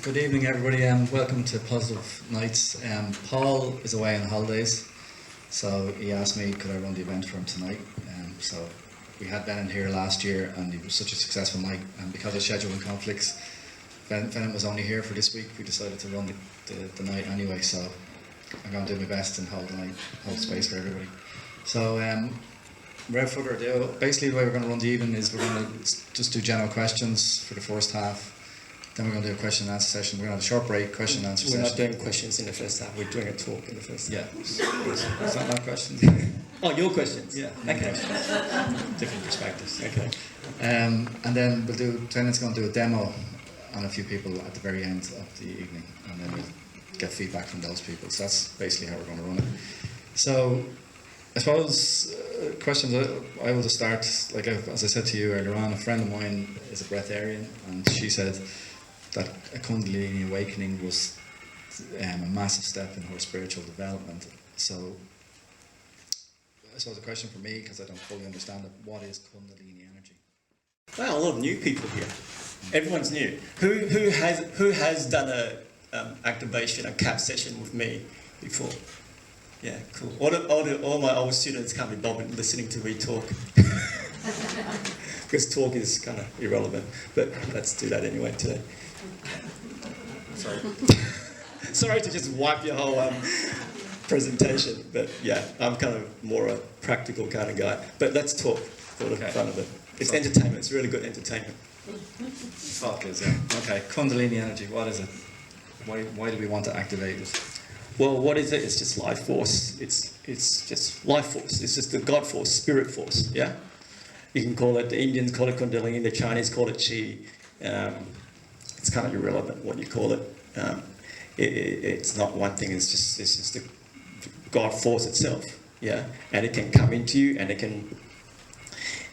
Good evening, everybody, and welcome to Positive Nights. Paul is away on holidays, so he asked me could I run the event for him tonight. So we had Venant here last year, and it was such a successful night. And because of scheduling conflicts, Venant was only here for this week. We decided to run the night anyway. So I'm going to do my best and hold space for everybody. So without further ado, basically the way we're going to run the evening is we're going to just do general questions for the first half. Then we're going to do a question and answer session. We're going to have a short break, question and answer session. We're not doing questions in the first half, we're doing a talk in the first half. Yeah. Is that not questions? Oh, your questions? Yeah. Okay. Different perspectives. Okay. And then Venant's going to do a demo on a few people at the very end of the evening, and then we'll get feedback from those people. So that's basically how we're going to run it. So I suppose questions, I will just start, like as I said to you earlier on, a friend of mine is a breatharian, and she said that a Kundalini awakening was a massive step in her spiritual development. So I suppose a question for me, because I don't fully understand it, what is Kundalini energy? Wow, a lot of new people here. Everyone's new. Who has done a activation, a CAP session with me before? Yeah, cool. All my old students can't be bothered listening to me talk. Because talk is kind of irrelevant. But let's do that anyway today. Sorry. Sorry to just wipe your whole presentation. But yeah, I'm kind of more a practical kind of guy. But let's talk for the fun of it. It's entertainment. It's really good entertainment. Talk is, yeah. Okay, Kundalini energy, what is it? Why do we want to activate it? Well, what is it? It's just life force. It's just life force. It's just the God force, spirit force. Yeah, you can call it. The Indians call it Kundalini. The Chinese call it Qi. It's kind of irrelevant what you call it. It's not one thing. It's just the God force itself. Yeah, and it can come into you, and it can.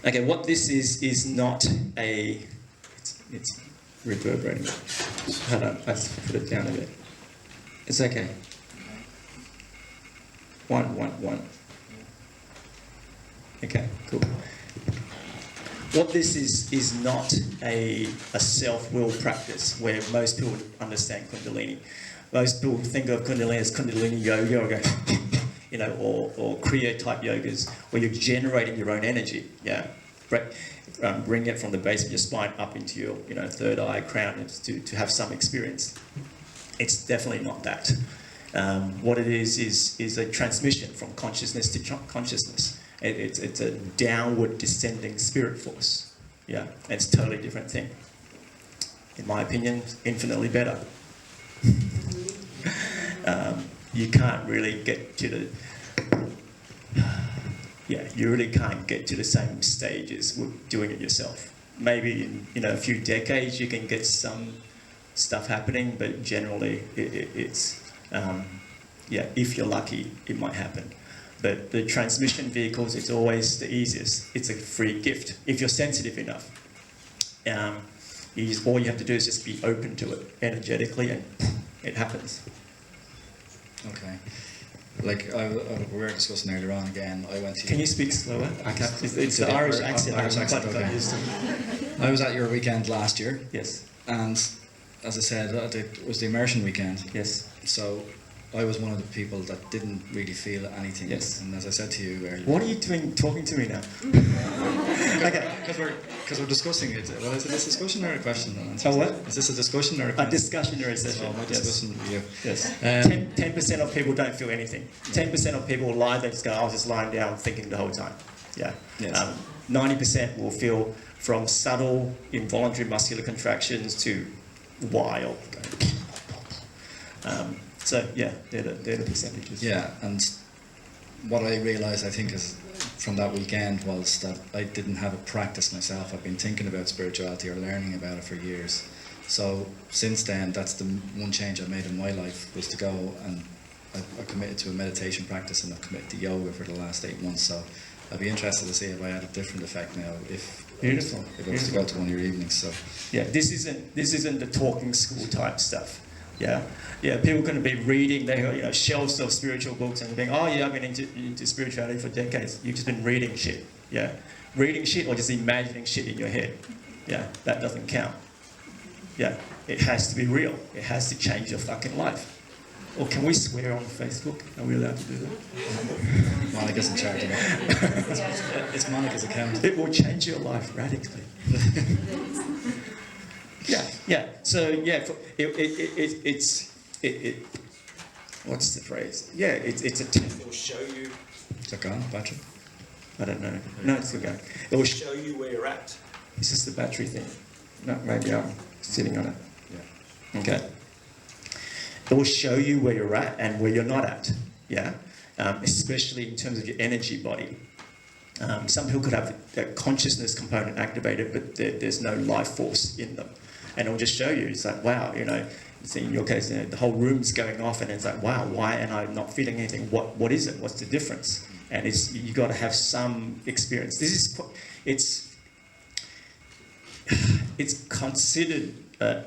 Okay, what this is not a. It's reverberating. Hold on, I just put it down a bit. It's okay. One. Okay, cool. What this is not a self-will practice where most people understand Kundalini. Most people think of Kundalini as Kundalini yoga, or Kriya type yogas where you're generating your own energy. Yeah, bring it from the base of your spine up into your third eye, crown, to have some experience. It's definitely not that. What it is a transmission from consciousness to consciousness. It's a downward descending spirit force. Yeah, it's a totally different thing. In my opinion, infinitely better. You can't really get to the... you really can't get to the same stages with doing it yourself. Maybe in a few decades you can get some stuff happening, but generally it's if you're lucky, it might happen. But the transmission vehicles, it's always the easiest. It's a free gift if you're sensitive enough. All you have to do is just be open to it energetically, and it happens. Okay. Like we were discussing earlier on again, I went to... Can you speak slower? I can't. It's the Irish accent. Okay. I was at your weekend last year. Yes. And as I said, it was the immersion weekend. Yes. So I was one of the people that didn't really feel anything. Yes. And as I said to you earlier... What are you doing talking to me now? Okay. Because we're discussing it. Well, is it a discussion or a question? Oh, what? Is this a discussion or a question? A discussion or a session. Oh, my discussion with you. Yes. 10% of people don't feel anything. 10% of people lie, they just go, I was just lying down thinking the whole time. Yeah. Yes. 90% will feel from subtle involuntary muscular contractions to wild. So yeah, they're the percentages. Yeah, and what I realised, I think, is from that weekend was that I didn't have a practice myself. I've been thinking about spirituality or learning about it for years. So since then, that's the one change I made in my life, was to go and I committed to a meditation practice, and I've committed to yoga for the last 8 months. So I'd be interested to see if I had a different effect now if I was to go to one of your evenings. So yeah, this isn't the talking school type stuff. Yeah, people are going to be reading, they got shelves of spiritual books and being, oh yeah, I've been into spirituality for decades. You've just been reading shit. Yeah, reading shit or just imagining shit in your head. Yeah, that doesn't count. Yeah, it has to be real. It has to change your fucking life. Or can we swear on Facebook? Are we allowed to do that? Monica's in charge of it. It's Monica's account. It will change your life radically. Yeah. So yeah, what's the phrase? Yeah, it's a test. It will show you. Is that gone, battery? I don't know. No, it's still going. It will show you where you're at. Is this the battery thing? No, maybe I'm sitting on it. Yeah. Okay. It will show you where you're at and where you're not at. Yeah. Especially in terms of your energy body. Some people could have a consciousness component activated, but there's no life force in them. And it'll just show you, it's like, wow, in your case, the whole room's going off and it's like, wow, why am I not feeling anything? What is it? What's the difference? And you got to have some experience. It's considered a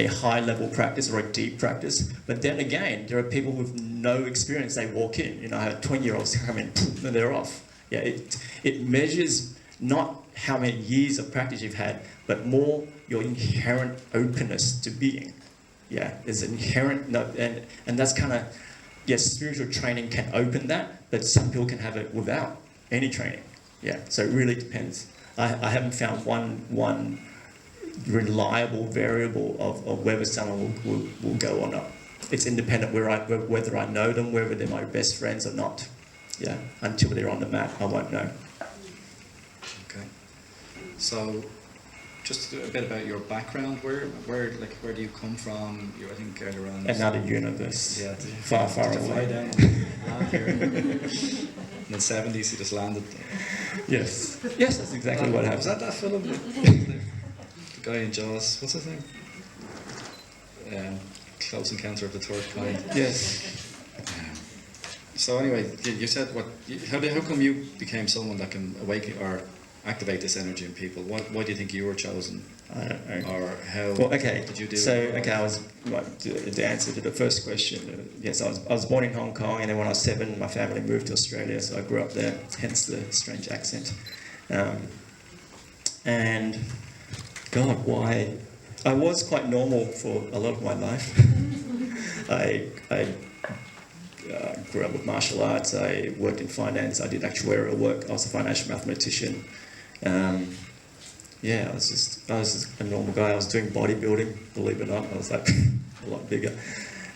high-level practice or a deep practice, but then again, there are people with no experience. They walk in, I have 20-year-olds come in, and they're off. Yeah, it measures not how many years of practice you've had, but more your inherent openness to being. Yeah, there's an inherent, and that's kind of, yes, spiritual training can open that, but some people can have it without any training. Yeah, so it really depends. I haven't found one reliable variable of whether someone will go or not. It's independent whether I know them, whether they're my best friends or not. Yeah, until they're on the mat, I won't know. Okay. So, just a bit about your background. Where do you come from? I think earlier on. Another universe. Yeah. Far away. Fly down here. In the 70s, you just landed. Yes, that's exactly what happened. Was that film? The guy in Jaws. What's his name? Close Encounter of the Third Kind. Yes. So anyway, you said how come you became someone that can awaken or activate this energy in people? Why do you think you were chosen? I don't know. Or how did you do so, it? okay, I was, the answer to the first question, yes, I was born in Hong Kong, and then when I was 7, my family moved to Australia, so I grew up there, hence the strange accent. And, God, why? I was quite normal for a lot of my life. I grew up with martial arts, I worked in finance, I did actuarial work, I was a financial mathematician. Yeah, I was just a normal guy. I was doing bodybuilding, believe it or not. I was like a lot bigger.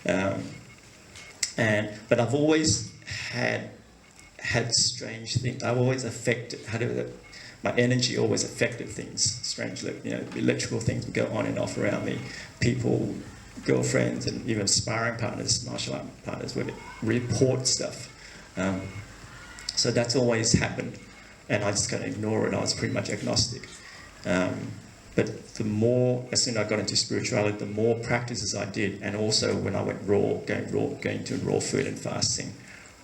But I've always had strange things. I've always my energy always affected things strangely. Electrical things would go on and off around me. People, girlfriends, and even sparring partners, martial art partners would report stuff. So that's always happened, and I just kind of ignore it. I was pretty much agnostic. But the more, as soon as I got into spirituality, the more practices I did, and also when I went going to raw food and fasting,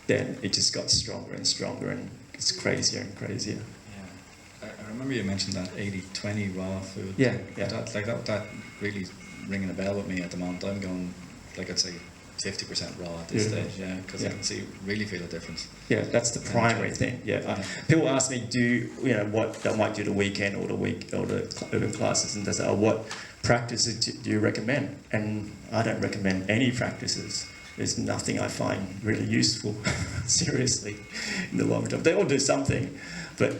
then it just got stronger and stronger, and it's crazier and crazier. Yeah, I remember you mentioned that 80-20 raw food. Yeah. That really ringing a bell with me at the moment. I'm going, I'd say 50% raw at this stage, because I can really feel a difference. Yeah, that's the primary thing. Yeah, people ask me, what I might do the weekend or the urban classes, and they say, what practices do you recommend? And I don't recommend any practices. There's nothing I find really useful, seriously, in the long term. They all do something, but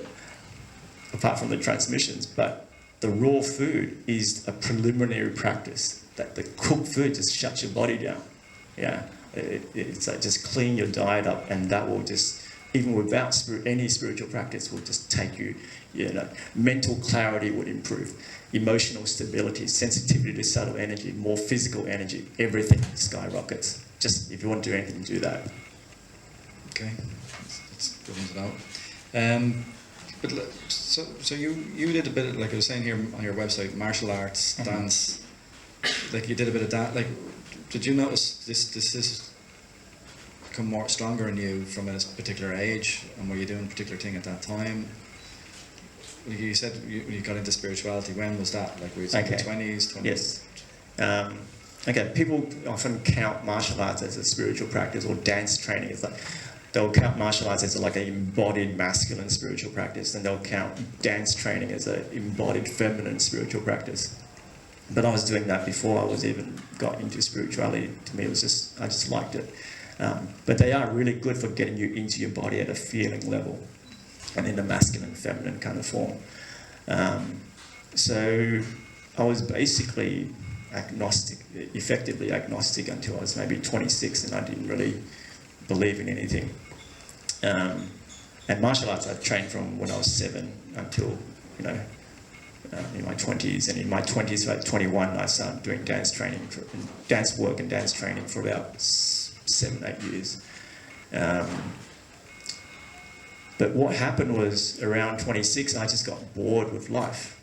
apart from the transmissions. But the raw food is a preliminary practice. That the cooked food just shuts your body down. Yeah, it's like just clean your diet up, and that will just, even without any spiritual practice, will just take you, mental clarity would improve, emotional stability, sensitivity to subtle energy, more physical energy, everything skyrockets. Just if you want to do anything, do that. Okay, that's good one to know. But so you did a bit of, like I was saying here on your website, martial arts, dance, like you did a bit of that, like. Did you notice this become more stronger in you from a particular age, and were you doing a particular thing at that time? You said when you got into spirituality, when was that? Like were you in the 20s? 20s? Yes. Okay, people often count martial arts as a spiritual practice, or dance training. It's like they'll count martial arts as like an embodied masculine spiritual practice, and they'll count dance training as an embodied feminine spiritual practice. But I was doing that before I was even got into spirituality. To me, it was just, I just liked it. But they are really good for getting you into your body at a feeling level and in a masculine, feminine kind of form. So I was basically agnostic, effectively agnostic until I was maybe 26, and I didn't really believe in anything. And martial arts I trained from when I was 7 until, you know, in my 20s. And in my 20s, about 21, I started doing dance training, dance work and dance training for about 7-8 years. But what happened was around 26, I just got bored with life.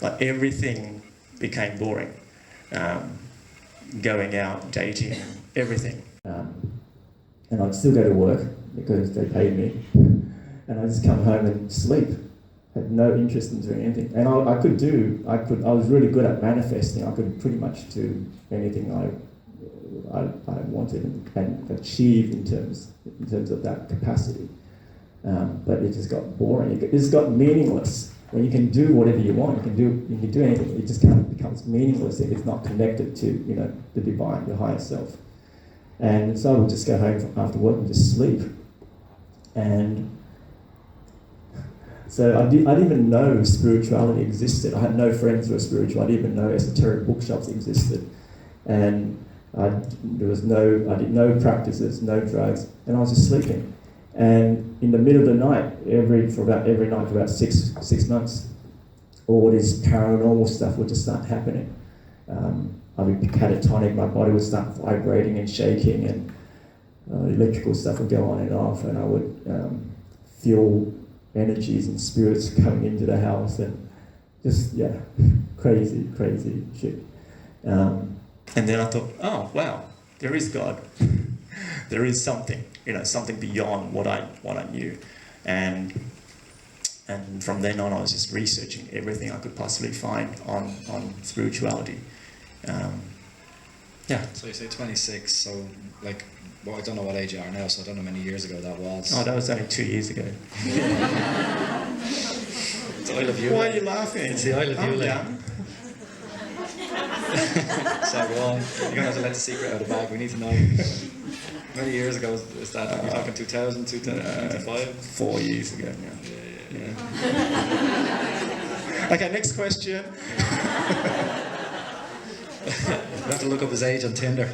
Like everything became boring. Going out, dating, everything. And I'd still go to work because they paid me. And I'd just come home and sleep. Had no interest in doing anything. And I was really good at manifesting. I could pretty much do anything I wanted and achieve in terms of that capacity. But it just got boring. It just got meaningless. When you can do whatever you want, you can do anything. It just kind of becomes meaningless if it's not connected to, you know, the divine, your higher self. And so I would just go home after work and just sleep. And so I didn't even know spirituality existed. I had no friends who were spiritual. I didn't even know esoteric bookshops existed. And I did no practices, no drugs, and I was just sleeping. And in the middle of the night, every night for about six months, all this paranormal stuff would just start happening. I'd be catatonic, my body would start vibrating and shaking, and electrical stuff would go on and off, and I would feel energies and spirits coming into the house, and just, yeah, crazy shit. And then I thought, oh, wow, there is God. There is something, you know, something beyond what I knew. And from then on, I was just researching everything I could possibly find on spirituality. Yeah. So you say 26, so like, well, I don't know what age you are now, so I don't know how many years ago that was. Oh, that was only 2 years ago. It's Isle of Yule. Why are you laughing? It's the Isle of Yule. So go on. You're going to have to let the secret out of the bag. We need to know. How many years ago is that? Are we talking 2000, 2005? 4 years ago now. Yeah. Okay, next question. You have to look up his age on Tinder.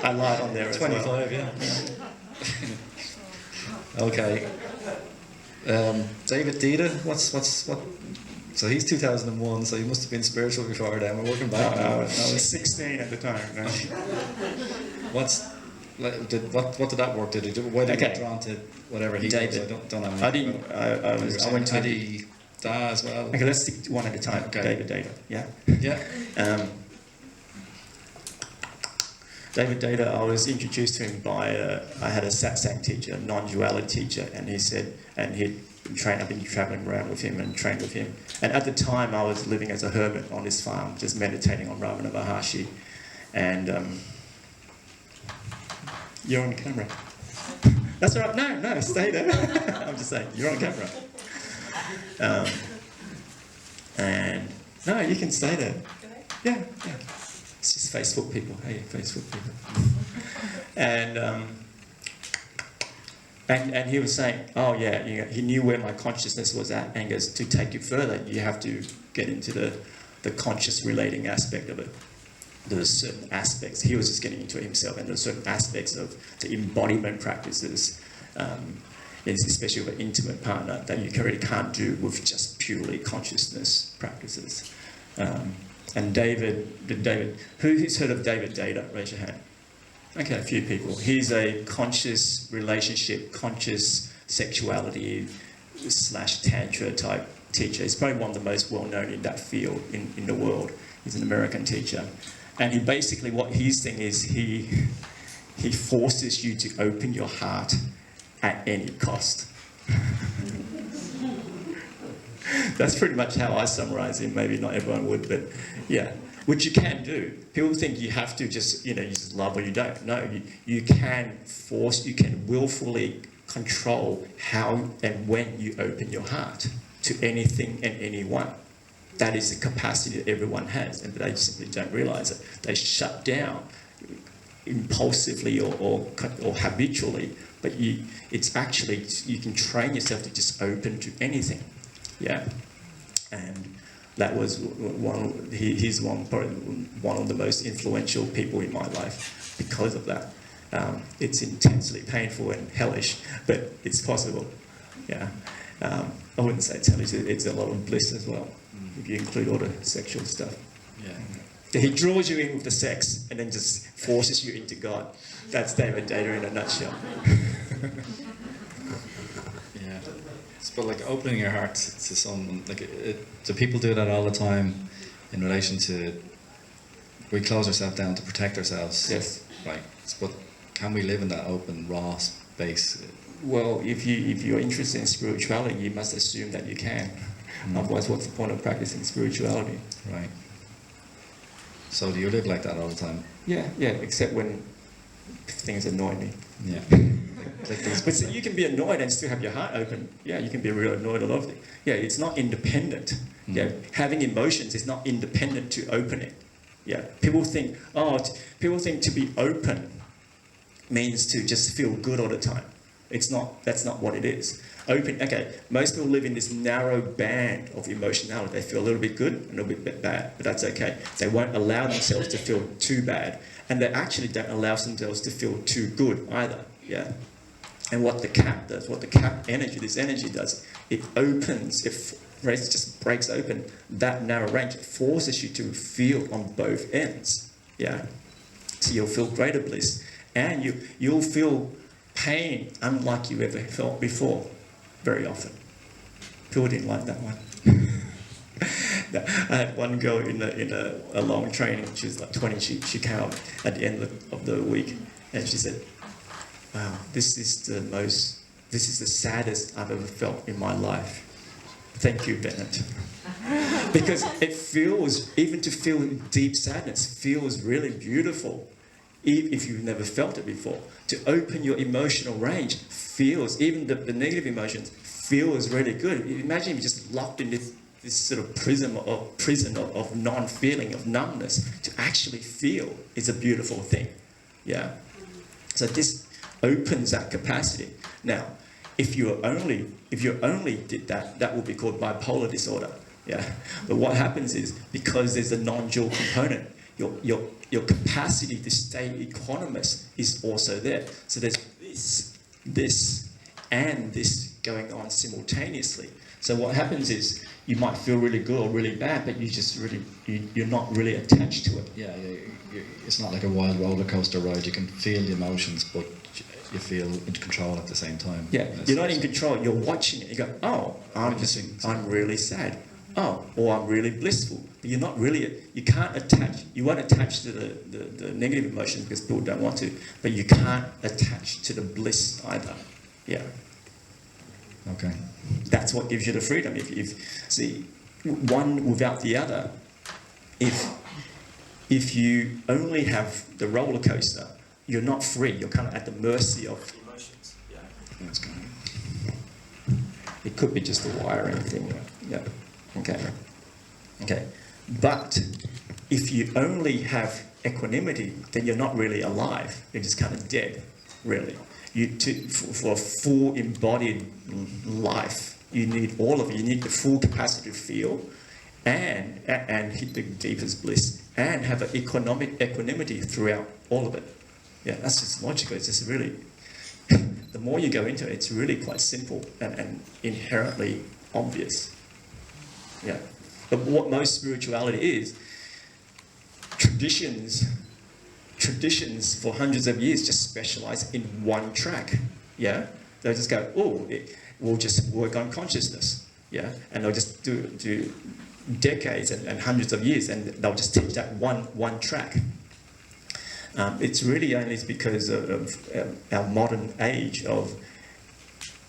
I lied on there as 25, well. Yeah. Okay. David Deida, what? So he's 2001, so he must have been spiritual before then. We're working back now. I was 16 at the time. No. What did that work? Did he do? Why did he get drawn to whatever he David. Was? I don't know. I went to Deida as well. Okay, let's stick one at a time. Okay. David Deida. Yeah. Yeah. David Deida, I was introduced to him by I had a satsang teacher, a non-duality teacher, and he said, and I've been travelling around with him and trained with him. And at the time, I was living as a hermit on this farm, just meditating on Ramana Maharshi. And you're on camera. That's all right. No, stay there. I'm just saying, you're on camera. And no, you can stay there. Yeah. It's just Facebook people. Hey, Facebook people. And he was saying, oh yeah, he knew where my consciousness was at, and goes, to take it further, you have to get into the conscious relating aspect of it. There's certain aspects, he was just getting into it himself, and there's certain aspects of the embodiment practices, especially with an intimate partner, that you really can't do with just purely consciousness practices. And David, who's heard of David Deida? Raise your hand. Okay, a few people. He's a conscious relationship, conscious sexuality / tantra type teacher. He's probably one of the most well-known in that field in the world. He's an American teacher. And he basically, what his thing is, he forces you to open your heart at any cost. That's pretty much how I summarize him. Maybe not everyone would, but yeah. Which you can do. People think you have to just, you just love or you don't. No, you can willfully control how and when you open your heart to anything and anyone. That is the capacity that everyone has, and they simply don't realize it. They shut down impulsively or habitually, but it's actually, you can train yourself to just open to anything. Yeah. And that was he's probably one of the most influential people in my life because of that. It's intensely painful and hellish, but it's possible. Yeah. I wouldn't say it's hellish, it's a lot of bliss as well, if you include all the sexual stuff. Yeah. He draws you in with the sex and then just forces you into God. That's David Deida in a nutshell. Yeah. But like opening your heart to someone, like do people do that all the time in relation to, we close ourselves down to protect ourselves? Yes. Right. But can we live in that open, raw space? Well, if you're interested in spirituality, you must assume that you can. Otherwise, what's the point of practicing spirituality? Right. So do you live like that all the time? Yeah, except when things annoy me. Yeah. But see, you can be annoyed and still have your heart open. Yeah, you can be real annoyed a lot of things. Yeah, it's not independent. Yeah, having emotions is not independent to opening. Yeah, people think to be open means to just feel good all the time. It's not. That's not what it is. Open. Okay, most people live in this narrow band of emotionality. They feel a little bit good, a little bit bad, but that's okay. They won't allow themselves to feel too bad, and they actually don't allow themselves to feel too good either. Yeah. And what the cap does, what the cap energy, this energy does, it opens, it just breaks open that narrow range. It forces you to feel on both ends. Yeah. So you'll feel greater bliss, and you'll feel pain unlike you ever felt before, very often. People didn't like that one. I had one girl in a long training. She was like 20. She came up at the end of the week, and she said, "Wow, this is the saddest I've ever felt in my life. Thank you, Venant." Because it feels, even to feel deep sadness feels really beautiful, if you've never felt it before. To open your emotional range feels, even the negative emotions, feels really good. Imagine if you're just locked in this sort of prison of non-feeling, of numbness. To actually feel is a beautiful thing. Yeah. So this opens that capacity. Now, if you only did that, that would be called bipolar disorder. Yeah. But what happens is, because there's a non-dual component, your capacity to stay equanimous is also there. So there's this, and this going on simultaneously. So what happens is, you might feel really good or really bad, but you're not really attached to it. Yeah, it's not like a wild roller coaster ride. You can feel the emotions, but you feel in control at the same time. Yeah, you're not in control. You're watching it. You go, oh, I'm really sad. Oh, or I'm really blissful. But you're not really. You can't attach. You won't attach to the negative emotions because people don't want to. But you can't attach to the bliss either. Yeah. Okay. That's what gives you the freedom. If see, one without the other. If you only have the roller coaster, you're not free. You're kind of at the mercy of emotions. Yeah. That's good. It could be just a wiring thing. Yeah. Okay. Okay. But if you only have equanimity, then you're not really alive. You're just kind of dead, really. For a full embodied life, you need all of it. You need the full capacity to feel and hit the deepest bliss and have an equanimity throughout all of it. Yeah, that's just logical. It's just really, the more you go into it, it's really quite simple and inherently obvious. Yeah. But what most spirituality is, traditions for hundreds of years just specialize in one track. Yeah. They'll just go, we'll just work on consciousness. Yeah. And they'll just do decades and hundreds of years, and they'll just teach that one track. It's really only because of our modern age of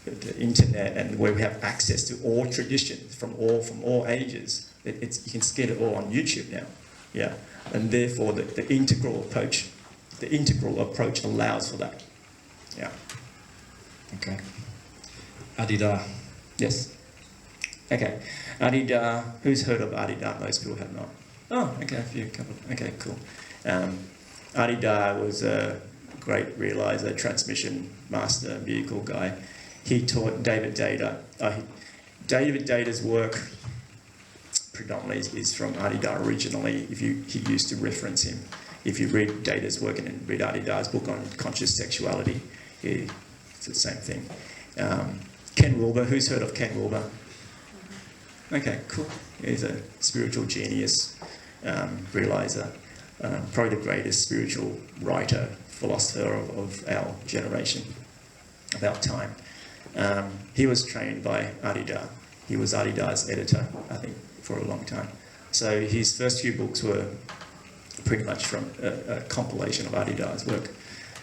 the internet, and where we have access to all traditions from all ages. You can get it all on YouTube now. Yeah, and therefore the integral approach allows for that. Yeah. Okay. Deida. Yes. Okay. Deida, who's heard of Deida? Most people have not. Oh, okay, a few, couple. Okay, cool. Deida was a great realizer, transmission master, vehicle guy. He taught David Deida. David Deida's work predominantly is from Deida originally. He used to reference him. If you read Deida's work and read Deida's book on conscious sexuality, it's the same thing. Ken Wilber, who's heard of Ken Wilber? Okay, cool. He's a spiritual genius, realizer, probably the greatest spiritual writer, philosopher of our generation, of our time. He was trained by Deida. He was Deida's editor, I think, for a long time. So his first few books were pretty much from a compilation of Deida's work.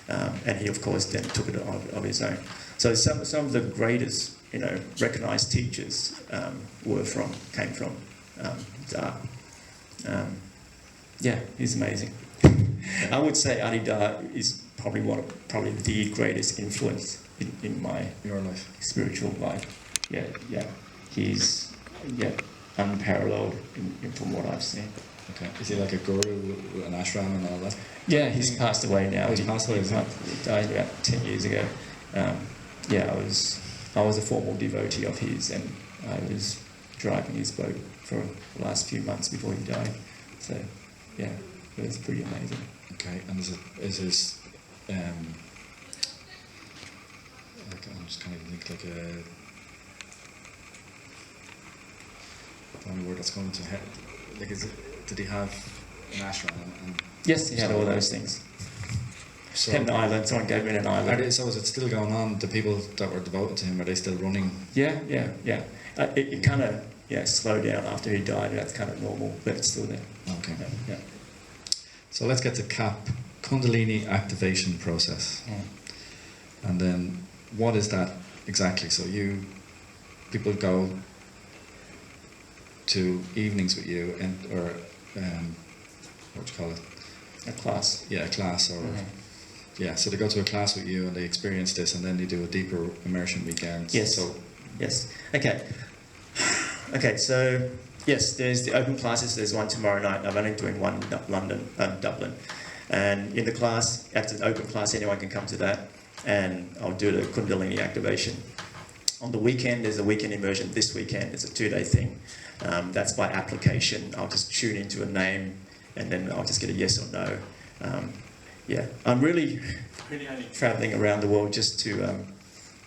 And he, of course, then took it of his own. So some of the greatest, recognised teachers came from Da. Yeah, he's amazing. I would say Deida is probably the greatest influence in Your life. spiritual life. Yeah. He's unparalleled from what I've seen. Okay. Is he like a guru with an ashram and all that? Yeah, he's passed away now. He's passed away, is he? He died about 10 years ago. I was a formal devotee of his, and I was driving his boat for the last few months before he died. So, yeah, it was pretty amazing. Okay, and is his like, I'm just kind of think like the only word that's coming to head. Like, did he have an ashram? And Yes, he had all those things. so, Had an island. Someone gave him an island. so is it still going on? The people that were devoted to him, are they still running? Yeah. It kind of slowed down after he died. That's kind of normal, but it's still there. Okay. Yeah. So let's get to CAP, Kundalini Activation Process. And then, what is that exactly? So people go to evenings with you, or what do you call it? A class. Yeah, a class, or yeah. So they go to a class with you and they experience this, and then they do a deeper immersion weekend. Yes. So Yes. Okay. So yes, there's the open classes. There's one tomorrow night. I'm only doing one in Dublin, and in the class, after the open class, anyone can come to that, and I'll do the Kundalini activation. On the weekend, there's a weekend immersion. This weekend, it's a 2-day thing. That's by application. I'll just tune into a name, and then I'll just get a yes or no. I'm really only travelling around the world just to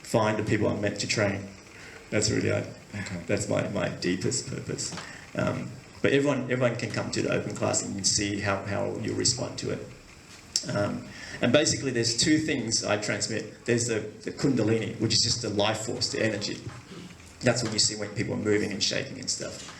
find the people I'm meant to train. That's really that's my deepest purpose. But everyone can come to the open class and you can see how you respond to it. And basically, there's two things I transmit. There's the Kundalini, which is just the life force, the energy. That's what you see when people are moving and shaking and stuff.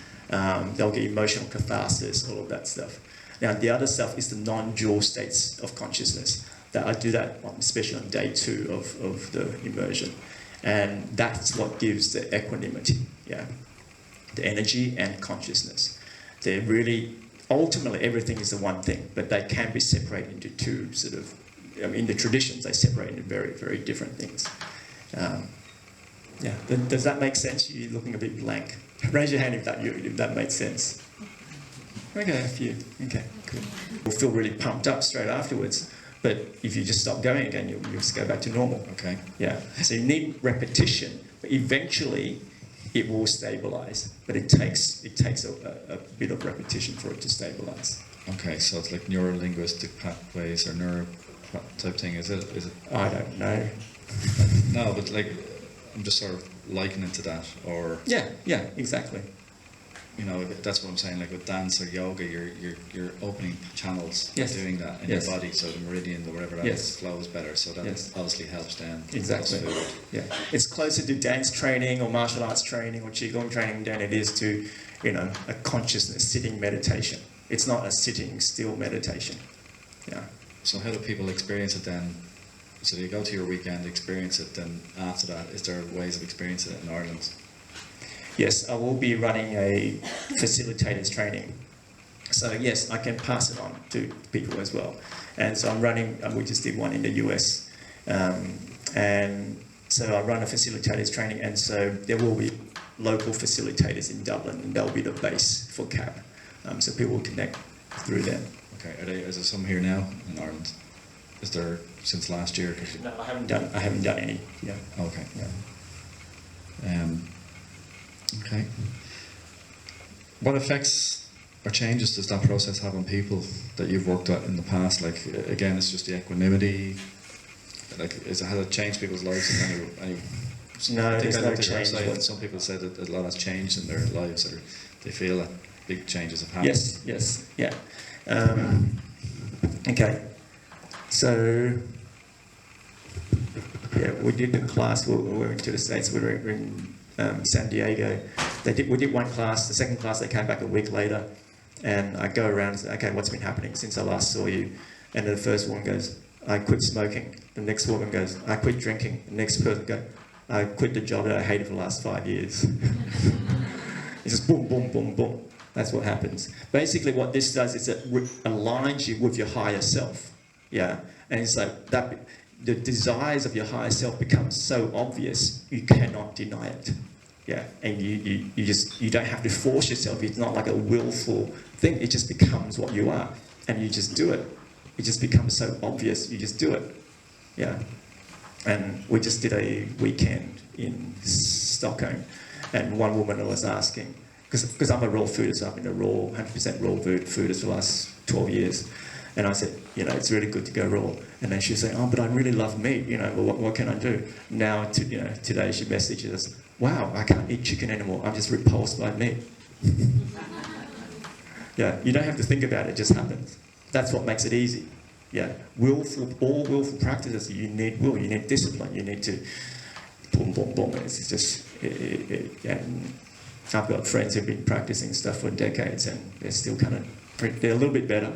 They'll get emotional catharsis, all of that stuff. Now, the other stuff is the non-dual states of consciousness. That I do that, especially on day 2 of the immersion. And that's what gives the equanimity, the energy and consciousness. They're really, ultimately, everything is the one thing, but they can be separated into two in the traditions, they separate into very, very different things. Does that make sense? You're looking a bit blank. Raise your hand if that makes sense. Okay, a few. Okay, cool. You'll feel really pumped up straight afterwards, but if you just stop going again, you'll just go back to normal. Okay. Yeah. So you need repetition, but eventually it will stabilize. But it takes a bit of repetition for it to stabilize. Okay, so it's like neuro-linguistic pathways or neuro type thing, is it? I don't know. No, but like, I'm just sort of likening it to that, or Yeah, exactly. That's what I'm saying. Like with dance or yoga, you're opening channels, Yes. doing that in Yes. your body, so the meridian or whatever else flows better. So that obviously helps then. Exactly. Yeah, it's closer to dance training or martial arts training or qigong training than it is to, a consciousness sitting meditation. It's not a sitting still meditation. Yeah. So how do people experience it then? So you go to your weekend, experience it, then after that, is there ways of experiencing it in Ireland? Yes, I will be running a facilitators training. So yes, I can pass it on to people as well. And so I'm running, we just did one in the US. And so I run a facilitators training, and so there will be local facilitators in Dublin, and they'll be the base for CAP. So people will connect through them. Okay, is there some here now in Ireland? Is there since last year? No, I haven't done any. Yeah. Okay. Yeah. Okay. What effects or changes does that process have on people that you've worked at in the past? Like, again, it's just the equanimity. Like, has it changed people's lives in any? No, there's no change. And some people said that a lot has changed in their lives, or they feel that big changes have happened. Yes, yeah. Okay, so yeah, we did the class. We went to the States. We were in San Diego. We did one class. The second class, they came back a week later, and I go around and say, "Okay, what's been happening since I last saw you?" And the first woman goes, "I quit smoking." The next woman goes, "I quit drinking." The next person goes, "I quit the job that I hated for the last 5 years." It's just boom, boom, boom, boom. That's what happens. Basically, what this does is it aligns you with your higher self. Yeah, and it's like that. The desires of your higher self become so obvious you cannot deny it. Yeah, and you don't have to force yourself. It's not like a willful thing. It just becomes what you are, and you just do it. It just becomes so obvious. You just do it. Yeah, and we just did a weekend in Stockholm, and one woman was asking, because I'm a raw foodist, so I've been a raw, 100% raw foodist for the last 12 years. And I said, it's really good to go raw. And then she'll say, "Oh, but I really love meat, well, what can I do?" Now, today she messages us, "Wow, I can't eat chicken anymore. I'm just repulsed by meat." Yeah, you don't have to think about it, it just happens. That's what makes it easy. Yeah, all willful practices, you need will, you need discipline, you need to boom, boom, boom. It's just, and I've got friends who've been practicing stuff for decades, and they're still they're a little bit better,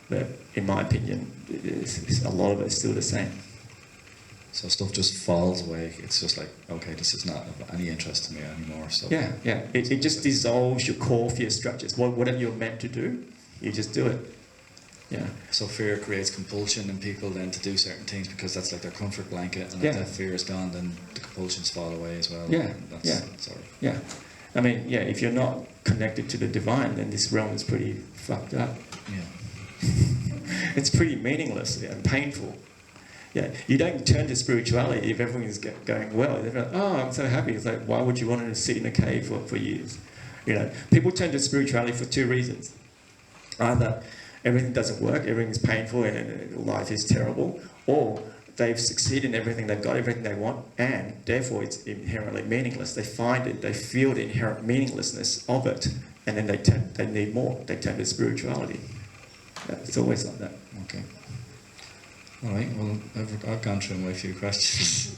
but in my opinion, a lot of it's still the same. So stuff just falls away. It's just like, okay, this is not of any interest to me anymore. So yeah. It just dissolves your core fear structures. Whatever you're meant to do, you just do it. Yeah. So fear creates compulsion in people then to do certain things because that's like their comfort blanket, and if that fear is gone, then the compulsions fall away as well. Yeah. Yeah. I mean, if you're not connected to the divine, then this realm is pretty fucked up. Yeah. It's pretty meaningless and painful. Yeah, you don't turn to spirituality if everything's going well. They're like, "Oh, I'm so happy." It's like, why would you want to sit in a cave for years? People turn to spirituality for two reasons. Either everything doesn't work, everything's painful and life is terrible, or they've succeeded in everything, they've got everything they want, and therefore it's inherently meaningless. They find it, they feel the inherent meaninglessness of it, and then they need more. They turn to spirituality. Yeah, it's always like that. Okay. All right, well, I've gone through my few questions.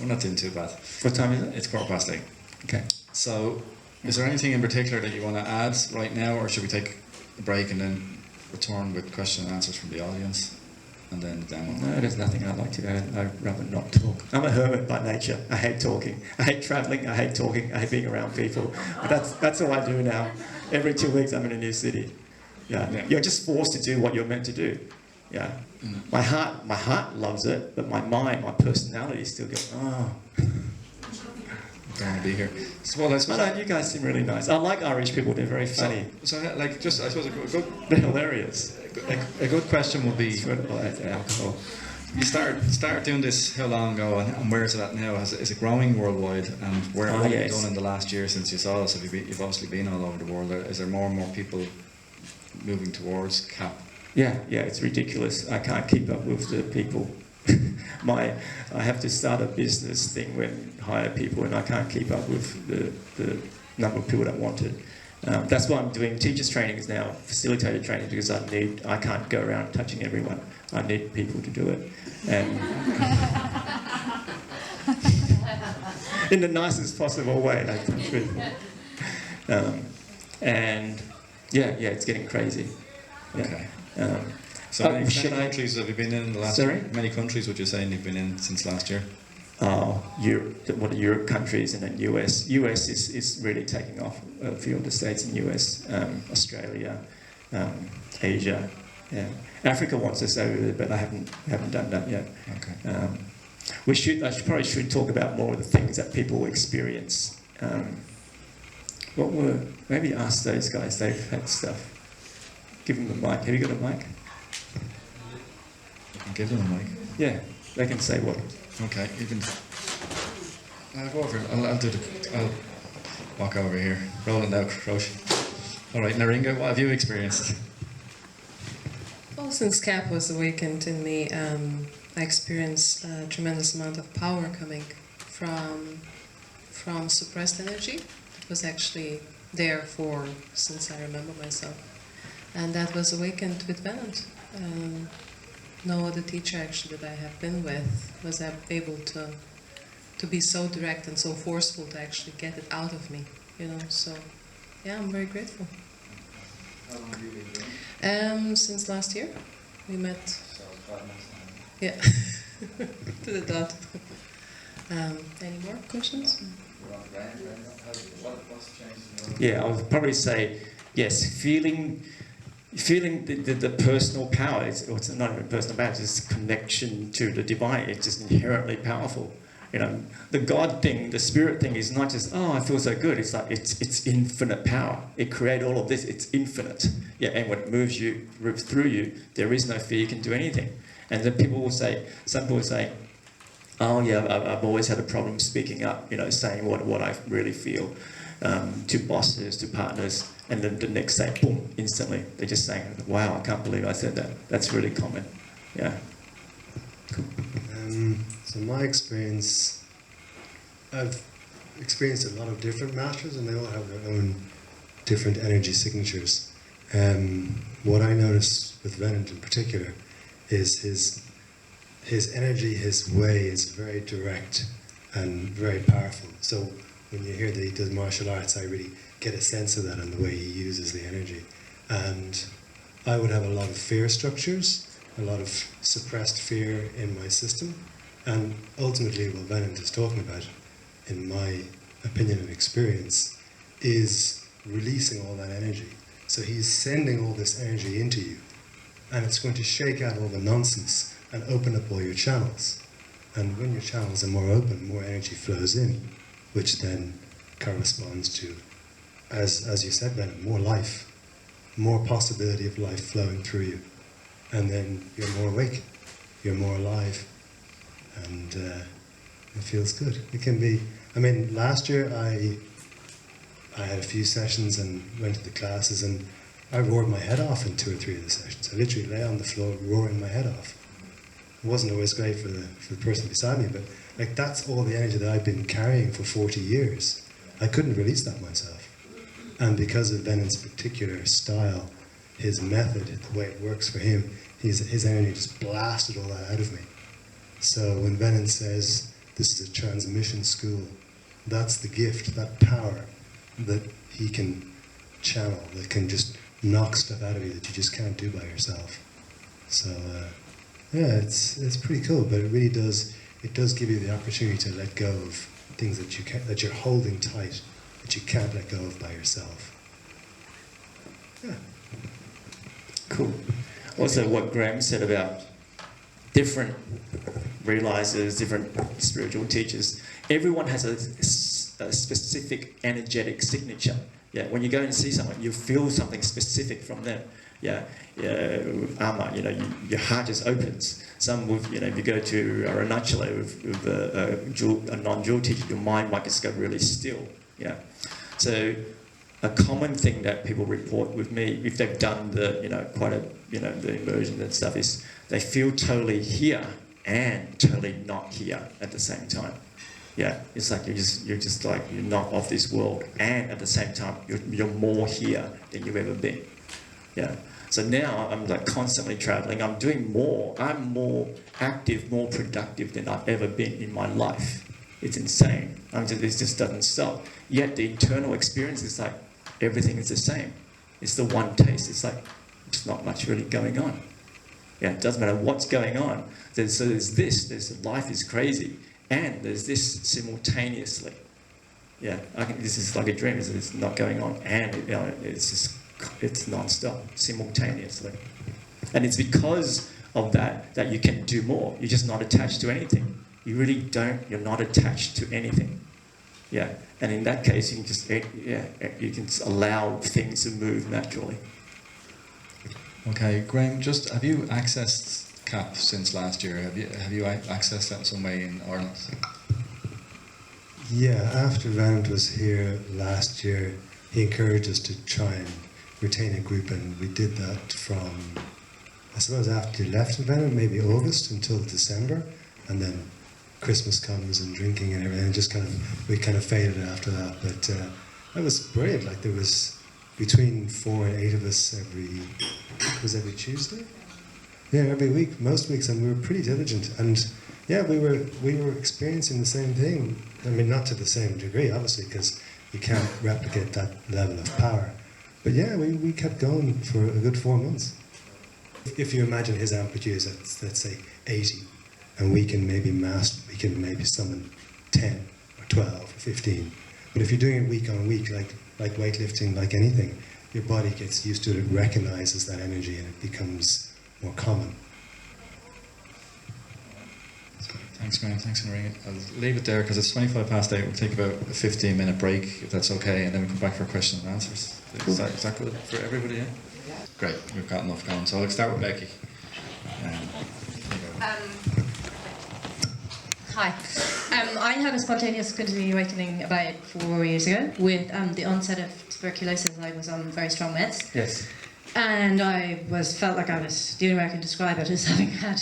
We're not doing too bad. What time is it? It's 8:15. Okay. So, is there anything in particular that you want to add right now, or should we take a break and then return with question and answers from the audience, and then the demo? No, there's nothing I'd like to add. I'd rather not talk. I'm a hermit by nature. I hate talking. I hate travelling. I hate talking. I hate being around people. But that's all I do now. Every 2 weeks I'm in a new city. Yeah. You're just forced to do what you're meant to do. Yeah. Mm-hmm. My heart loves it, but my mind, my personality still goes, "Oh, don't want to be here." So, well, I suppose no, you guys seem really nice. I like Irish people. They're very funny. So I suppose a good, they're hilarious. A good question would be: alcohol. You start doing this how long ago, and where is it at now? Is it growing worldwide? And what have you done in the last year since you saw us? You've obviously been all over the world. Is there more and more people moving towards CAP? Yeah, it's ridiculous. I can't keep up with the people. I have to start a business thing when hire people, and I can't keep up with the number of people that want it. That's why I'm doing teachers trainings now, facilitated training, because I can't go around touching everyone. I need people to do it, and in the nicest possible way. That's the truth. And it's getting crazy. Yeah. Okay. So many countries have you been in the last? Sorry? Many countries would you say you've been in since last year? Europe countries, and then US. US is really taking off. A few of the states in US, Australia, Asia. Yeah. Africa wants us over there, but I haven't done that yet. Okay. I probably should talk about more of the things that people experience What were, maybe ask those guys, they've had stuff. Give them the mic. Have you got a mic? You can give them a mic. Yeah, they can say what. Okay, you can. Go over. I'll walk over here. Rolling now, Roche. All right, Naringa, what have you experienced? Well, since Cap was awakened in me, I experienced a tremendous amount of power coming from suppressed energy. It was actually there since I remember myself. And that was awakened with Venant. No other teacher actually that I have been with was able to be so direct and so forceful to actually get it out of me, so yeah, I'm very grateful. How long have you been doing? Since last year, we met. So 5 months now. Yeah, to the dot. Any more questions? What's changed in your life? Yeah, I would probably say, yes, feeling the personal power, it's not even personal power, it's just connection to the divine, it's just inherently powerful. The God thing, the spirit thing is not just, oh, I feel so good. It's like, it's infinite power. It created all of this, it's infinite. Yeah, and when it moves through you, there is no fear, you can do anything. And then some people will say, oh yeah, I've always had a problem speaking up, saying what I really feel to bosses, to partners, and then the next day, boom, instantly, they're just saying, wow, I can't believe I said that. That's really common, yeah. Cool. So my experience, I've experienced a lot of different masters and they all have their own different energy signatures. What I notice with Venant in particular is his energy, his way is very direct and very powerful. So when you hear that he does martial arts, I really get a sense of that and the way he uses the energy. And I would have a lot of fear structures, a lot of suppressed fear in my system. And ultimately what Venant is talking about, in my opinion and experience, is releasing all that energy. So he's sending all this energy into you, and it's going to shake out all the nonsense and open up all your channels. And when your channels are more open, more energy flows in, which then corresponds to, as you said, Venant, more life, more possibility of life flowing through you. And then you're more awake, you're more alive, and it feels good. It can be, last year I had a few sessions and went to the classes and I roared my head off in 2 or 3 of the sessions. I literally lay on the floor roaring my head off. It wasn't always great for the person beside me, but that's all the energy that I've been carrying for 40 years. I couldn't release that myself. And because of Venant's particular style, his method, the way it works for him, his energy just blasted all that out of me. So when Venant says this is a transmission school, that's the gift, that power that he can channel, that can just knock stuff out of you that you just can't do by yourself. So yeah, it's pretty cool, but it really does give you the opportunity to let go of things that you're holding tight, that you can't let go of by yourself. Yeah. Cool. Also, what Graham said about different realizers, different spiritual teachers, everyone has a specific energetic signature. Yeah, when you go and see someone, you feel something specific from them. Yeah, with Ama, your heart just opens. Some with, if you go to Arunachala with a non-dual teacher, your mind might just go really still. Yeah, so a common thing that people report with me, if they've done the, the immersion and stuff, is they feel totally here and totally not here at the same time. Yeah, it's like you're just like, you're not of this world, and at the same time you're more here than you've ever been. Yeah. So now I'm like constantly traveling. I'm doing more. I'm more active, more productive than I've ever been in my life. It's insane. It just doesn't stop. Yet the internal experience is like everything is the same. It's the one taste. It's like there's not much really going on. Yeah, it doesn't matter what's going on. There's life is crazy, and there's this simultaneously. Yeah, this is like a dream. It's not going on, and it's non-stop, simultaneously. And it's because of that you can do more. You're just not attached to anything. You're not attached to anything. Yeah, and in that case, you can just you can just allow things to move naturally. Okay, Graham, just have you accessed CAP since last year? Have you accessed that in some way in Ireland? Yeah, after Venant was here last year, he encouraged us to try and retain a group, and we did that from, I suppose, after you left Venant, maybe August until December, and then Christmas comes and drinking and everything, and just we kind of faded after that. But that was brilliant. Like, there was between 4 and 8 of us every Tuesday? Yeah, every week, most weeks, and we were pretty diligent. And yeah, we were experiencing the same thing. I mean, not to the same degree, obviously, because you can't replicate that level of power. But yeah, we kept going for a good 4 months. If you imagine his amplitude is at, let's say, 80, and we can maybe summon 10 or 12 or 15. But if you're doing it week on week, like weightlifting, like anything, your body gets used to it, it recognizes that energy, and it becomes more common. Thanks, Graham. Thanks for ringing. I'll leave it there because it's 25 past 8. We'll take about a 15-minute break, if that's okay, and then we'll come back for questions and answers. Is that good for everybody? Yeah? Great. We've got enough going. So I'll start with Becky. Hi. I had a spontaneous Kundalini awakening about 4 years ago. With the onset of tuberculosis, I was on very strong meds. Yes. And felt like I was, the only way I can describe it is having had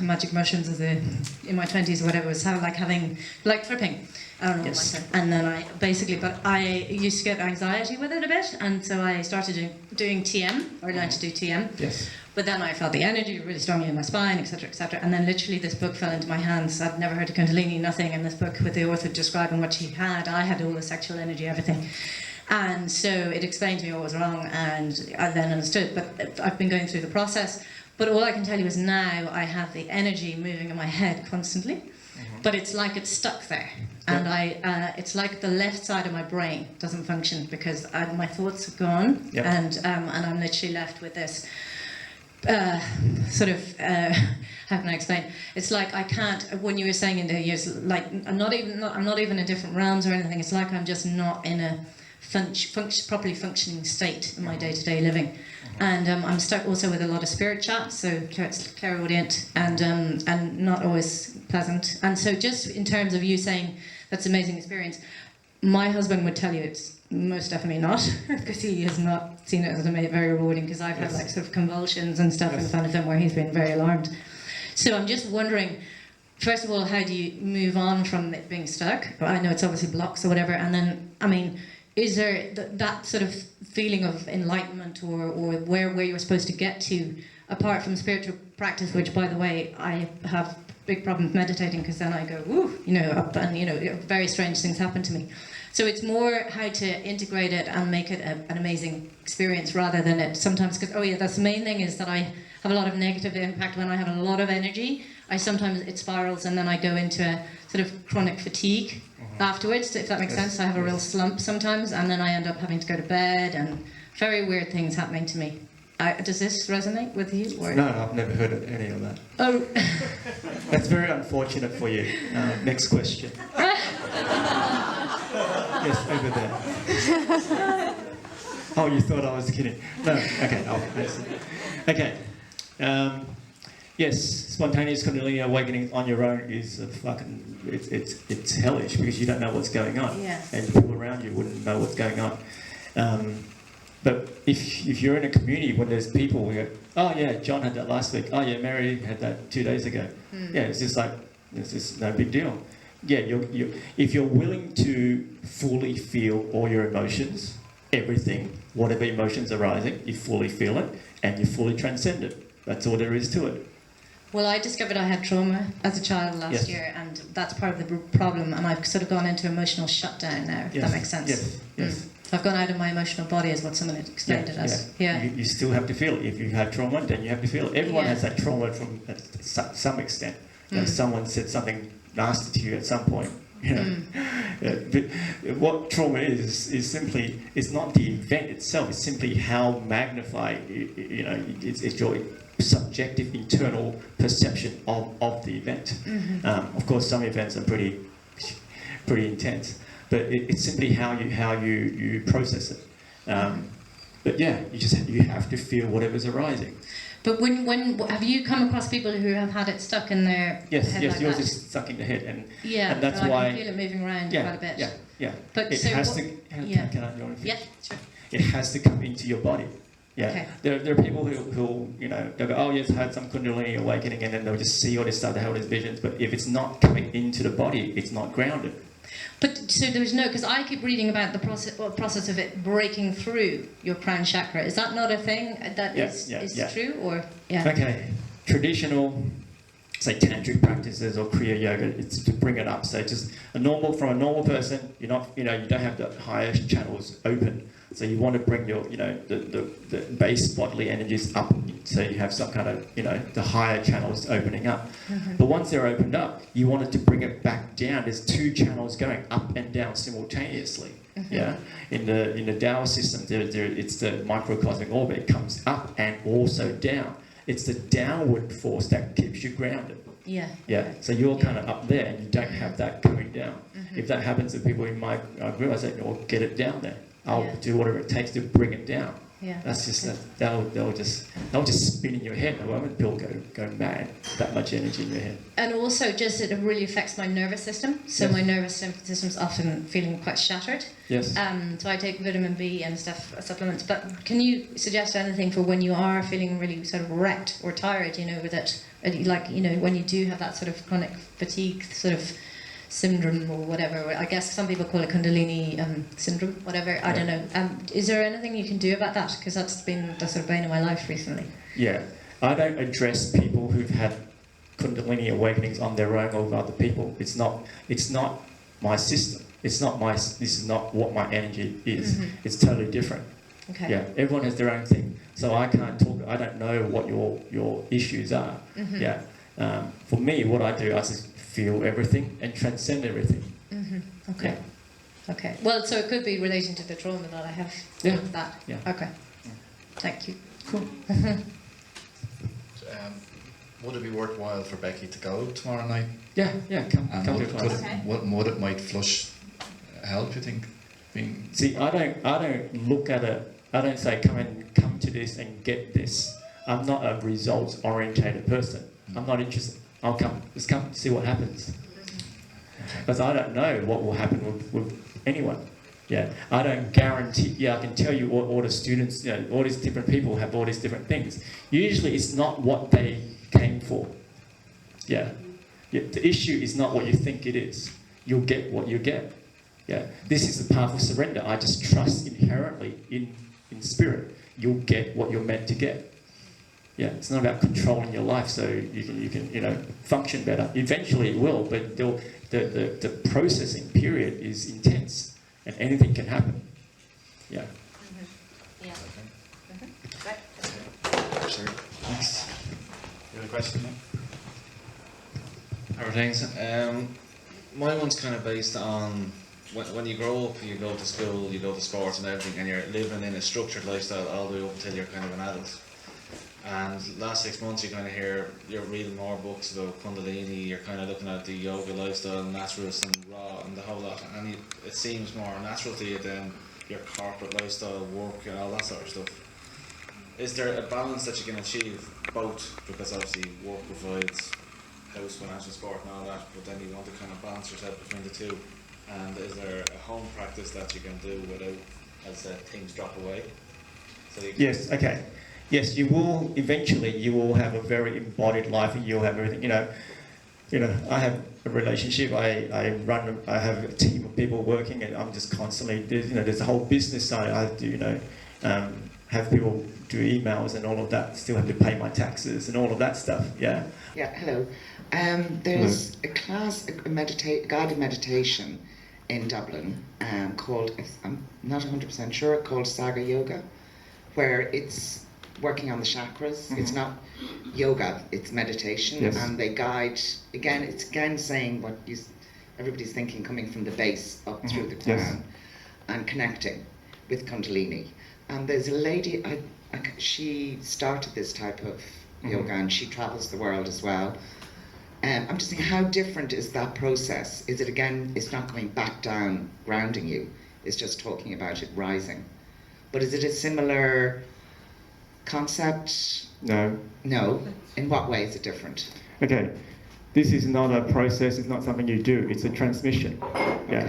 magic mushrooms in my 20s or whatever, was having tripping. I don't know Yes. what and then I used to get anxiety with it a bit, and so I started doing TM, or learned to do TM. Yes. But then I felt the energy really strongly in my spine, etc., etc. And then literally this book fell into my hands. I'd never heard of Kundalini, nothing. And this book with the author describing what she had, I had all the sexual energy, everything. And so it explained to me what was wrong, and I then understood. But I've been going through the process. But all I can tell you is now I have the energy moving in my head constantly. But it's like it's stuck there. And it's like the left side of my brain doesn't function because my thoughts have gone. Yep. And I'm literally left with this how can I explain? It's like I can't. When you were saying in the years, like I'm not even in different realms or anything. It's like I'm just not in a properly functioning state in my day-to-day living, and I'm stuck also with a lot of spirit chat, so clairaudient and not always pleasant. And so, just in terms of you saying that's an amazing experience, my husband would tell you it's most definitely not, because he has not seen it as very rewarding, because I've had sort of convulsions and stuff in front of him where he's been very alarmed. So I'm just wondering, first of all, how do you move on from it being stuck? I know it's obviously blocks or whatever, and then, I mean, is there that sort of feeling of enlightenment or where you're supposed to get to, apart from spiritual practice, which, by the way, I have big problems meditating, because then I go, woo, up, and, very strange things happen to me. So it's more how to integrate it and make it an amazing experience, rather than it sometimes, because, that's the main thing, is that I have a lot of negative impact when I have a lot of energy. Sometimes it spirals, and then I go into a sort of chronic fatigue afterwards, if that makes sense. I have a real slump sometimes, and then I end up having to go to bed, and very weird things happening to me. Does this resonate with you? Or? No, I've never heard of any of that. Oh. That's very unfortunate for you. Next question. Yes, over there. Oh, you thought I was kidding. No, okay. Okay. Yes, spontaneous Kundalini awakening on your own is it's hellish, because you don't know what's going on. Yes. And people around you wouldn't know what's going on. But if you're in a community where there's people who go, oh yeah, John had that last week. Oh yeah, Mary had that 2 days ago. Yeah, it's just like, it's just no big deal. Yeah, if you're willing to fully feel all your emotions, everything, whatever emotions are arising, you fully feel it and you fully transcend it. That's all there is to it. Well, I discovered I had trauma as a child last year, and that's part of the problem, and I've sort of gone into emotional shutdown now, if that makes sense. Yes. I've gone out of my emotional body, is what someone had explained it as. Yeah. You still have to feel it. If you have trauma, then you have to feel it. Everyone has that trauma from some extent. Someone said something nasty to you at some point. What trauma is simply, it's not the event itself, it's simply how magnified, it's your subjective internal perception of the event. Of course, some events are pretty pretty intense. But it's simply how you process it. But yeah, you have to feel whatever's arising. But when have you come across people who have had it stuck in their Yes, head yes, like yours that? is stuck in the head, and that's I why can feel it moving around yeah, quite a bit. yeah, yeah. But it so has what, to. yeah. Can I? You want to finish? Yeah, sure. It has to come into your body. Yeah. Okay. There are people who they'll go, oh yes, I had some Kundalini awakening, and then they'll just see all this stuff, they have all these visions. But if it's not coming into the body, it's not grounded. But so there's no, because I keep reading about the process of it breaking through your crown chakra. Is that not a thing that is true, or yeah? Okay, traditional, say tantric practices or Kriya yoga, it's to bring it up. So just from a normal person, you don't have the highest channels open. So you want to bring your, the base bodily energies up, so you have some kind of, the higher channels opening up. Mm-hmm. But once they're opened up, you want it to bring it back down. There's two channels going up and down simultaneously. Mm-hmm. Yeah, in the Tao system, it's the microcosmic orbit. It comes up and also down. It's the downward force that keeps you grounded. Yeah. Yeah. Okay. So you're kind of up there, and you don't have that coming down. Mm-hmm. If that happens to people in my group, I say, "Well, get it down there. I'll Yeah. do whatever it takes to bring it down." Yeah. That's just they'll just spin in your head. The moment people go mad, that much energy in your head. And also, just it really affects my nervous system. So Yes. my nervous system's often feeling quite shattered. Yes. So I take vitamin B and supplements. But can you suggest anything for when you are feeling really sort of wrecked or tired? With it, when you do have that sort of chronic fatigue sort of syndrome or whatever. I guess some people call it Kundalini syndrome, whatever. I don't know. Is there anything you can do about that? Because that's been the sort of bane of my life recently. Yeah. I don't address people who've had Kundalini awakenings on their own or with other people. It's not my system. This is not what my energy is. Mm-hmm. It's totally different. Okay. Yeah. Everyone has their own thing. So I can't talk. I don't know what your issues are. Mm-hmm. Yeah. For me, what I do, I just feel everything and transcend everything. Mm-hmm. Okay. Yeah. Okay. Well, so it could be relating to the trauma that I have. Yeah. With that. Yeah. Okay. Thank you. Cool. Would it be worthwhile for Becky to go tomorrow night? Yeah. Come And to the class. would it might flush help? You think? See, I don't look at it. I don't say come to this and get this. I'm not a results orientated person. I'm not interested. I'll come. Just come see what happens. Because I don't know what will happen with anyone. Yeah, I don't guarantee. Yeah, I can tell you all the students. All these different people have all these different things. Usually, it's not what they came for. Yeah, the issue is not what you think it is. You'll get what you get. Yeah, this is the path of surrender. I just trust inherently in spirit. You'll get what you're meant to get. Yeah, it's not about controlling your life so you can function better. Eventually it will, but the processing period is intense, and anything can happen. Yeah. Mm-hmm. Yeah. Okay. Mm-hmm. Right. Sure. Next. You have a question? How are things? My one's kind of based on when you grow up, you go to school, you go to sports and everything, and you're living in a structured lifestyle all the way up until you're kind of an adult. And last 6 months you're reading more books about Kundalini, you're kind of looking at the yoga lifestyle, naturalist and raw and the whole lot, and it seems more natural to you than your corporate lifestyle, work and all that sort of stuff. Is there a balance that you can achieve both? Because obviously work provides house, financial support and all that, but then you want to kind of balance yourself between the two. And is there a home practice that you can do without, as things drop away? So Yes. Okay. Yes, you will eventually. You will have a very embodied life, and you'll have everything. I have a relationship. I have a team of people working, and I'm just constantly. There's a whole business side. I have to, have people do emails and all of that. Still have to pay my taxes and all of that stuff. Yeah. Yeah. Hello. There's a class, guided meditation in Dublin called, I'm not 100% sure, called Saga Yoga, where it's working on the chakras. It's not yoga, it's meditation. Yes. And they guide, it's saying what everybody's thinking, coming from the base up through the crown and connecting with Kundalini. And there's a lady, she started this type of yoga, and she travels the world as well. I'm just thinking, how different is that process? Is it, again, it's not coming back down, grounding you, it's just talking about it rising. But is it a similar concept? No. No. In what way is it different? Okay. This is not a process, it's not something you do, it's a transmission. Yeah.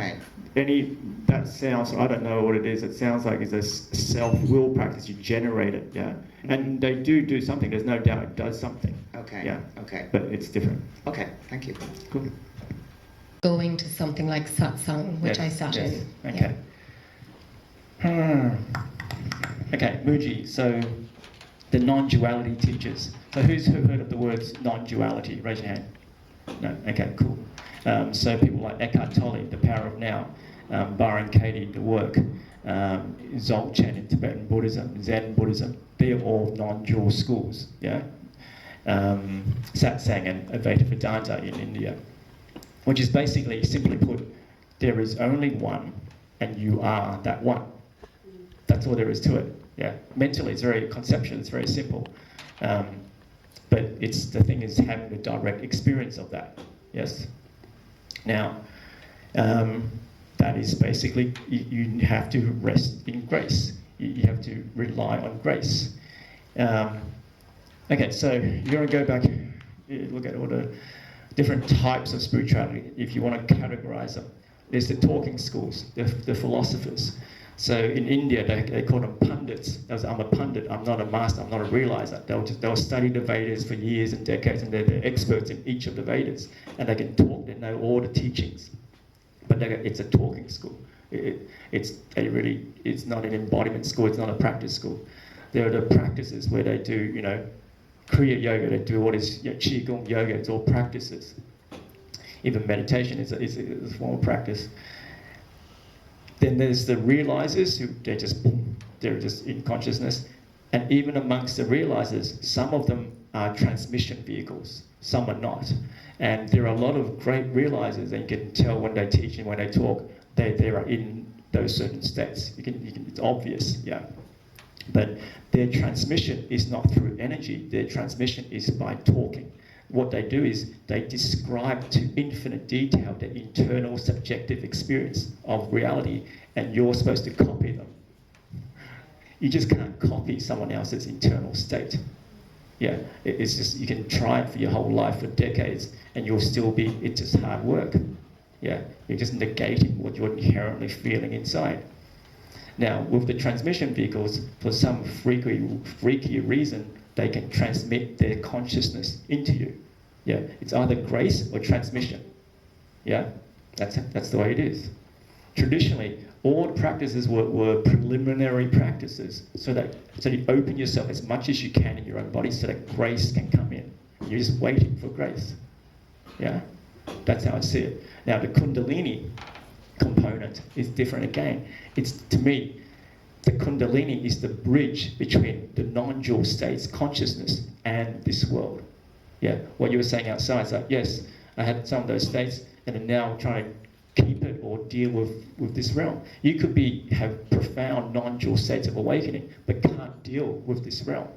Okay. That sounds, I don't know what it is, it sounds like it's a self-will practice, you generate it, yeah. And they do something, there's no doubt it does something. Okay. Yeah. Okay. But it's different. Okay, thank you. Cool. Going to something like satsang, which I sat in. Okay. Okay, Muji, so the non-duality teachers. So who's heard of the words non-duality? Raise your hand. No? Okay, cool. So people like Eckhart Tolle, The Power of Now, Byron Katie, The Work, Dzogchen in Tibetan Buddhism, Zen Buddhism, they're all non-dual schools, yeah? Satsang and Advaita Vedanta in India, which is basically, simply put, there is only one and you are that one. That's all there is to it, yeah? Mentally, it's very conceptual, it's very simple. But the thing is having a direct experience of that, yes? Now, that is basically, you have to rest in grace. You have to rely on grace. Okay, so you're going to go back, look at all the different types of spirituality, if you want to categorize them. There's the talking schools, the philosophers. So in India, they call them pundits. I'm a pundit, I'm not a master, I'm not a realizer. They'll study the Vedas for years and decades, and they're experts in each of the Vedas. And they can talk, they know all the teachings. But it's a talking school. It's not an embodiment school, it's not a practice school. There are the practices where they do, Kriya Yoga, they do all this Qigong Yoga, it's all practices. Even meditation is a form of practice. Then there's the realizers who they're just in consciousness. And even amongst the realizers, some of them are transmission vehicles, some are not. And there are a lot of great realizers, and you can tell when they teach and when they talk, they are in those certain states. It's obvious, yeah. But their transmission is not through energy, their transmission is by talking. What they do is they describe to infinite detail the internal subjective experience of reality, and you're supposed to copy them. You just can't copy someone else's internal state. Yeah, it's just, you can try it for your whole life for decades and you'll still it's just hard work. Yeah, you're just negating what you're inherently feeling inside. Now, with the transmission vehicles, for some freaky reason, they can transmit their consciousness into you. Yeah, it's either grace or transmission. Yeah, that's the way it is. Traditionally, all practices were preliminary practices, so you open yourself as much as you can in your own body so that grace can come in. You're just waiting for grace. Yeah, that's how I see it. Now, the Kundalini component is different again. To me, the Kundalini is the bridge between the non-dual states, consciousness, and this world. Yeah, what you were saying outside is like, yes, I had some of those states, and then now I'm trying to keep it or deal with this realm. You could have profound non-dual states of awakening, but can't deal with this realm.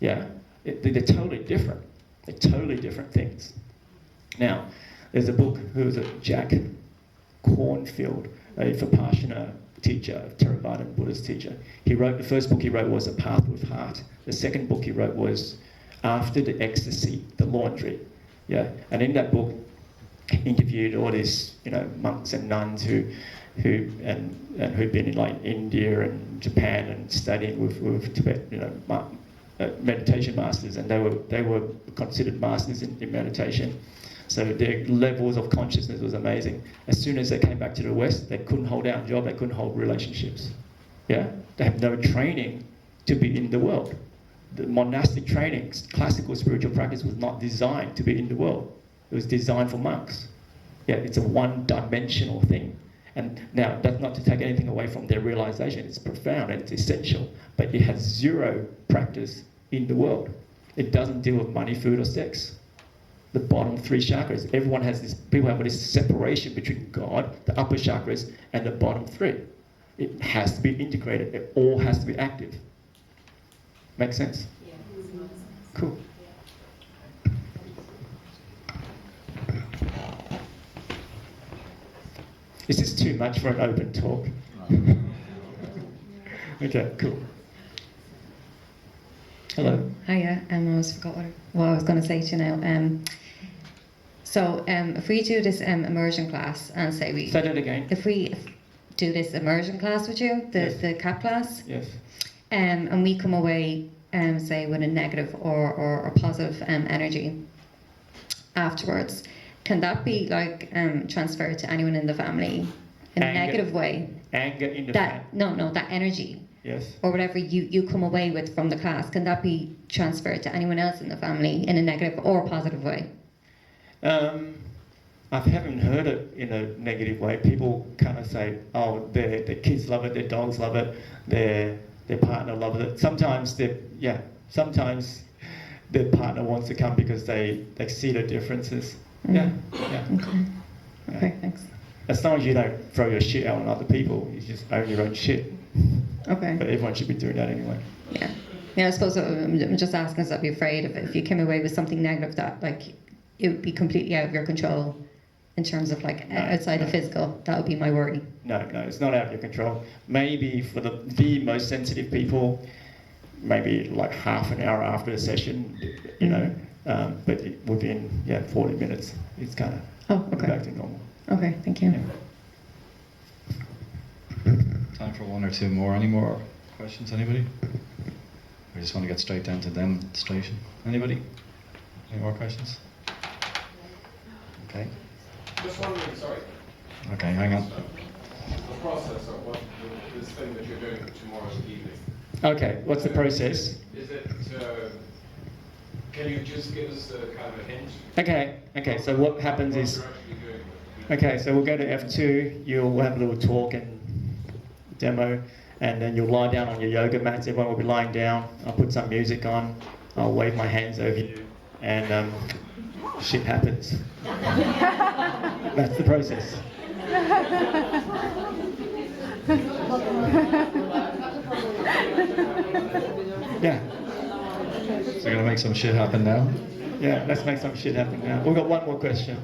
Yeah, they're totally different. They're totally different things. Now, there's a book, who was it? Jack Cornfield, a Vipassana teacher, Theravada Buddhist teacher. The first book he wrote was A Path with Heart. The second book he wrote was After the Ecstasy, The Laundry. Yeah, and in that book, he interviewed all these, monks and nuns who'd been in like India and Japan and studying with Tibet, meditation masters, and they were considered masters in meditation. So their levels of consciousness was amazing. As soon as they came back to the West, they couldn't hold down a job, they couldn't hold relationships. Yeah, they have no training to be in the world. The monastic training, classical spiritual practice was not designed to be in the world. It was designed for monks. Yeah, it's a one-dimensional thing. And now, that's not to take anything away from their realization. It's profound and it's essential. But it has zero practice in the world. It doesn't deal with money, food, or sex. The bottom three chakras. Everyone has this, people have this separation between God, the upper chakras, and the bottom three. It has to be integrated. It all has to be active. Make sense? Yeah. Cool. Is this too much for an open talk? Okay, cool. Hello. Hiya, I almost forgot what I was going to say to you now. So if we do this immersion class and say we... Say that again. If we do this immersion class with you, Yes. the CAP class, Yes. and we come away, say, with a negative or a positive energy afterwards, can that be like transferred to anyone in the family in a Anger. negative way? Anger in the That that energy Yes. or whatever you come away with from the class, can that be transferred to anyone else in the family in a negative or positive way? I haven't heard it in a negative way. People kind of say, oh, their kids love it, their dogs love it, their partner loves it. Sometimes sometimes their partner wants to come because they see the differences. Yeah. Okay, thanks. As long as you don't throw your shit out on other people, you just own your own shit. Okay. But everyone should be doing that anyway. Yeah. Yeah, I suppose I'm just asking because I'd be afraid if you came away with something negative that like it would be completely out of your control in terms of like outside the physical. That would be my worry. No, it's not out of your control. Maybe for the most sensitive people, maybe like half an hour after the session, but within 40 minutes, it's kind of back to normal. Okay, thank you. Time for one or two more. Any more questions, anybody? I just want to get straight down to demonstration. Anybody? Any more questions? Okay. Just wondering, sorry. Okay, hang on. The process of what this thing that you're doing tomorrow evening. Okay, what's the process? Is it? Can you just give us a kind of a hint? Okay. So what happens What is, you're actually doing? okay, so we'll go to F2. You'll have a little talk and demo, and then you'll lie down on your yoga mats. Everyone will be lying down. I'll put some music on. I'll wave my hands over you, and shit happens. That's the process. Yeah. So we're gonna make some shit happen now. Yeah, let's make some shit happen now. We've got one more question.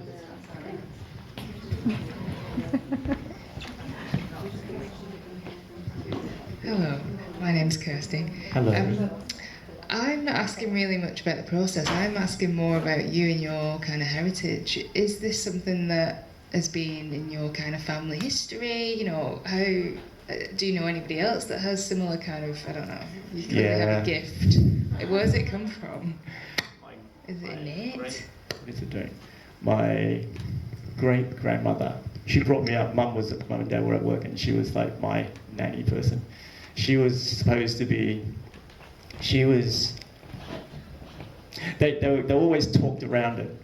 Hello, my name's Kirsty. Hello. I'm not asking really much about the process. I'm asking more about you and your kind of heritage. Is this something that has been in your kind of family history? You know, how do you know anybody else that has similar kind of, I don't know, you clearly have a gift. Where does it come from? Is it innate? What is it doing? My great-grandmother, she brought me up. Mum and Dad were at work, and she was like my nanny person. She was supposed to be, they always talked around it.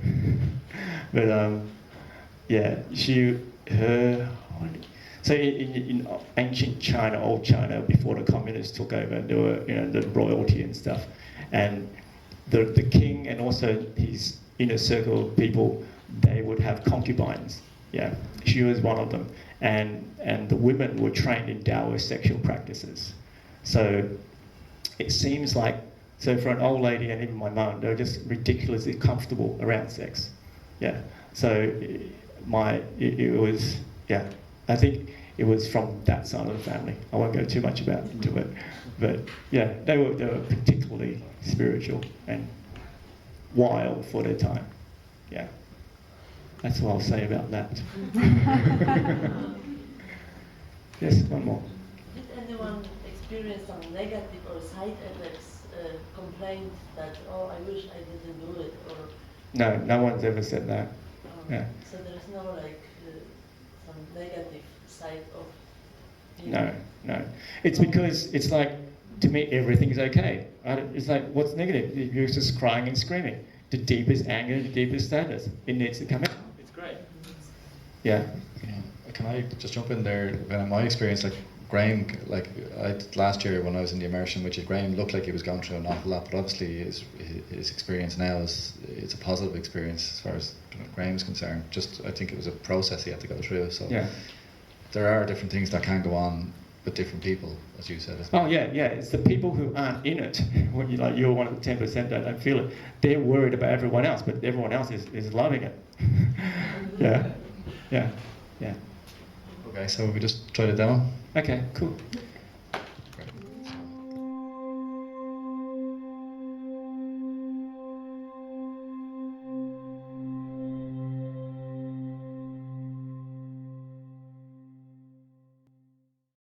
But so in ancient China, old China, before the communists took over, there were, the royalty and stuff. And the king and also his inner circle of people, they would have concubines. Yeah, she was one of them. And the women were trained in Taoist sexual practices. So it seems like, so for an old lady and even my mum, they were just ridiculously comfortable around sex. Yeah, so it was, I think it was from that side of the family. I won't go too much into it, but yeah, they were particularly spiritual and wild for their time. Yeah, that's what I'll say about that. Yes, one more. Did anyone experience some negative or side effects, complaint that, oh, I wish I didn't do it, or? No one's ever said that. Yeah. So there's no some negative side of. No. It's because it's like, to me, everything's okay. It's like, what's negative? You're just crying and screaming. The deepest anger, the deepest sadness. It needs to come out. It's great. Yeah. Can I just jump in there? In my experience, like Graham, last year when I was in the immersion, which Graham looked like he was going through an awful lot, but obviously his experience now is a positive experience as far as Graham's concerned. Just, I think it was a process he had to go through. So yeah. There are different things that can go on with different people, as you said. As well. Oh yeah. It's the people who aren't in it. When you're one of the 10% that don't feel it. They're worried about everyone else, but everyone else is loving it. Yeah. Okay, so we just tried it down. Okay, cool.